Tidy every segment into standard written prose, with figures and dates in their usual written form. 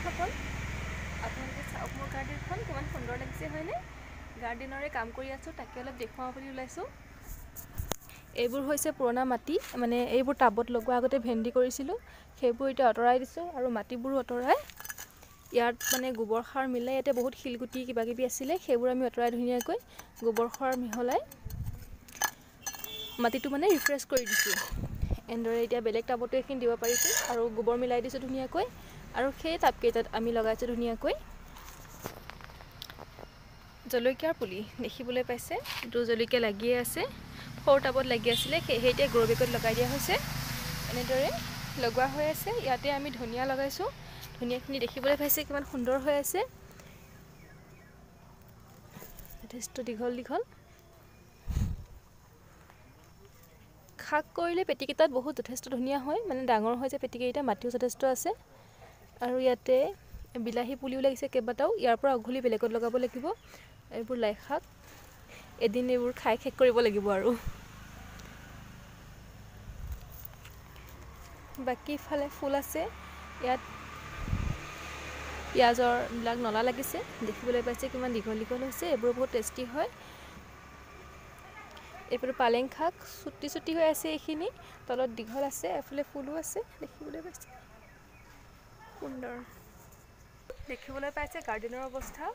বন্ধুসকল আপোনালোকে চাওক মোৰ গাৰ্ডেনখন কিমান সুন্দৰ লাগিছে হয়নে গাৰ্ডেনৰে কাম কৰি আছো তাকে অলপ দেখুৱাও বুলি ওলাইছো এইবোৰ হৈছে পুৰণা মাটি মানে এইবোৰ টাবত লগোৱা আগতে ভেন্দি কৰিছিলো সেইবোৰ এতিয়া অতৰাই দিছো আৰু মাটিবোৰ অতৰাই ইয়াত মানে গোবৰ সাৰ মিলাই ইয়াতে বহুত শিলগুটি কিবা কিবি আছিল সেইবোৰ আমি অতৰাই ধুনিয়াকৈ গোবৰ সাৰ মিহলাই মাটিটো মানে ৰিফ্ৰেছ কৰি দিছো এন্দৰে এতিয়া বেলেগ টাবতো এখিনি দিব পাৰিছো আৰু গোবৰ মিলাই দিছো ধুনিয়াকৈ আৰু সেই টাবকেইটাত আমি লগাইছো ধুনিয়াকৈ জলকীয়াৰ পুলি দেখিবলৈ পাইছে দু জলকীয়া লাগিয়ে আছে ফৰ টাবত লাগি আছিল সেইহেতে গ্ৰো বেগত লগাই দিয়া হৈছে এনেদৰে লগোৱা হৈ আছে ইয়াতে আমি ধনিয়া লগাইছো ধনিয়াখিনি দেখিবলৈ পাইছে কিমান সুন্দৰ হৈ আছে যথেষ্ট দীঘল দীঘল খাক কৰিলে পেটিকেটাত বহুত যথেষ্ট ধুনিয়া হয় মানে ডাঙৰ হৈ যায় পেটিকেটা মাটিও যথেষ্ট আছে আৰু ইয়াতে বিলাহী পুলিও লাগিছে কেবাটাও ইয়াৰ পৰা অঘলি বেলেগত লগাব লাগিব এইবোৰ লাই শাক এদিন এইবোৰ খাই শেষ কৰিব লাগিব আৰু বাকি ফালে ফুল আছে ইয়াত পিয়াজৰ বিলাক নলা লাগিছে দেখিবলৈ পাইছে কিমান দীঘল দীঘল হৈছে এইবোৰ বহুত টেষ্টি হয় এইবোৰ পালেং শাক ছুটি ছুটি হৈ আছে এইখিনি তলত দীঘল আছে এফালে ফুলো আছে দেখিবলৈ পাইছে সুন্দৰ দেখিবলৈ পাইছে গাৰ্ডেনৰ অৱস্থা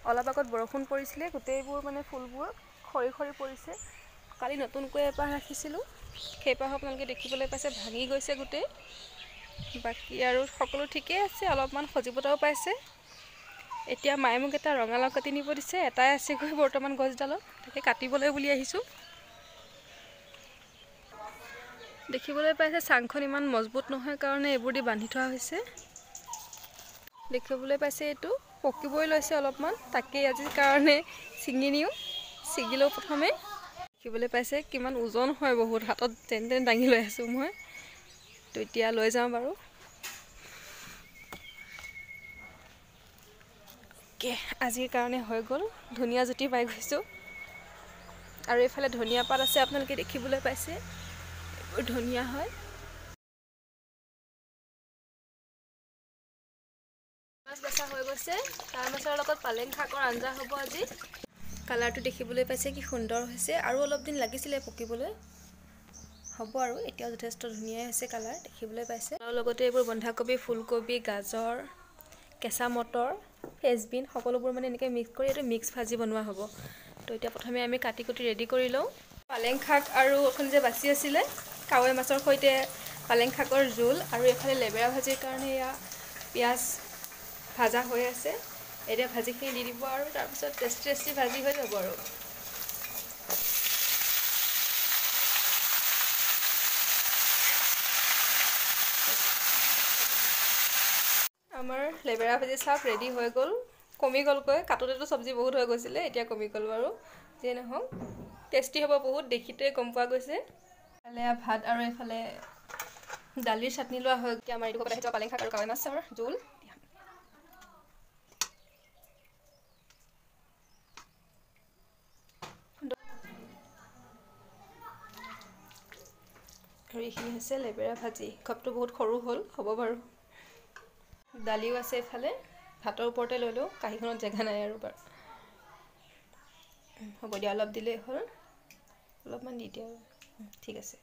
অলপ আগত বৰষুণ পৰিছিল গোটেইবোৰ মানে ফুলবোৰ খৰি খৰি পৰিছে কালি নতুনকৈ এপাহ ৰাখিছিলো সেইপাহ আপোনালোকে দেখিবলৈ পাইছে ভাঙি গৈছে গোটেই বাকি আৰু সকলো ঠিকই আছে অলপমান সজীৱতাও পাইছে এতিয়া মায়ে মোক এটা ৰঙালাও কাটি নিব দিছে এটাই আছে গৈ বৰ্তমান গছডালত তাকে কাটিবলৈ বুলি আহিছো দেখিবলৈ পাইছে চাংখন ইমান মজবুত নহয় কাৰণে এইবোৰ দি বান্ধি থোৱা হৈছে দেখিবলৈ পাইছে এটো পকিবই লৈছে অলপমান তাকে আজি কাৰণে ছিঙি নিও ছিগিলো প্ৰথমে দেখিবলৈ পাইছে কিমান ওজন হয় বহুত হাতত তেন তেন দাঙি লৈ আছো মই তো এতিয়া লৈ যাম বাৰু কে আজিৰ কাৰণে হৈ গল ধনিয়া জুতি পাই গৈছো আৰু এইফালে ধনিয়া পাত আছে আপোনালোকে দেখিবলৈ পাইছে ধনিয়া হয় মাছ বেচা হৈ গৈছে তাৰ মাছৰ লগত পালেং শাকৰ আঞ্জা হ'ব আজি কালাৰটো দেখিবলৈ পাইছে কি সুন্দৰ হৈছে আৰু অলপ দিন লাগিছিলে পকিবলৈ হ'ব আৰু এতিয়া যথেষ্ট ধুনীয়া হৈছে কালাৰ দেখিবলৈ পাইছে আৰু লগতে এইবোৰ বন্ধাকবি ফুলকবি গাজৰ কেঁচা মটৰ ফেজবিন সকলোবোৰ মানে এনেকৈ মিক্স কৰি এটা মিক্স ভাজি বনোৱা হ'ব তো এতিয়া প্ৰথমে আমি কাটি কুটি ৰেডি কৰি লওঁ পালেং শাক আৰু এখন যে বাছি আছিলে কাৱৈ মাছৰ সৈতে পালেং শাকৰ জোল আৰু এফালে লেবেৰা ভাজিৰ কাৰণে এয়া পিঁয়াজ ভাজা হৈ আছে এতিয়া ভাজিখিনি দি দিব আৰু তাৰপিছত টেষ্টি টেষ্টি ভাজি হৈ যাব আৰু আমাৰ লেবেৰা ভাজি চাপ ৰেডি হৈ গ'ল কমি গ'লকৈ কাটোতেতো চব্জি বহুত হৈ গৈছিলে এতিয়া কমি গ'ল বাৰু যিয়ে নহওক টেষ্টি হ'ব বহুত দেখিতে গম পোৱা গৈছে এফালে ভাত আৰু এফালে দালিৰ চাটনি লোৱা হৈ গ'ল আমাৰ এইটো কথা পালেং শাক আৰু কাৱৈ মাছৰ জোল আৰু এইখিনি হৈছে লেবেৰা ভাজি কাপটো বহুত সৰু হ'ল হ'ব বাৰু দালিও আছে এফালে ভাতৰ ওপৰতে লৈ লওঁ কাঁহীখনত জেগা নাই আৰু বাৰু হ'ব দিয়া অলপ দিলেই হ'ল অলপমান দি দিয়া ঠিক আছে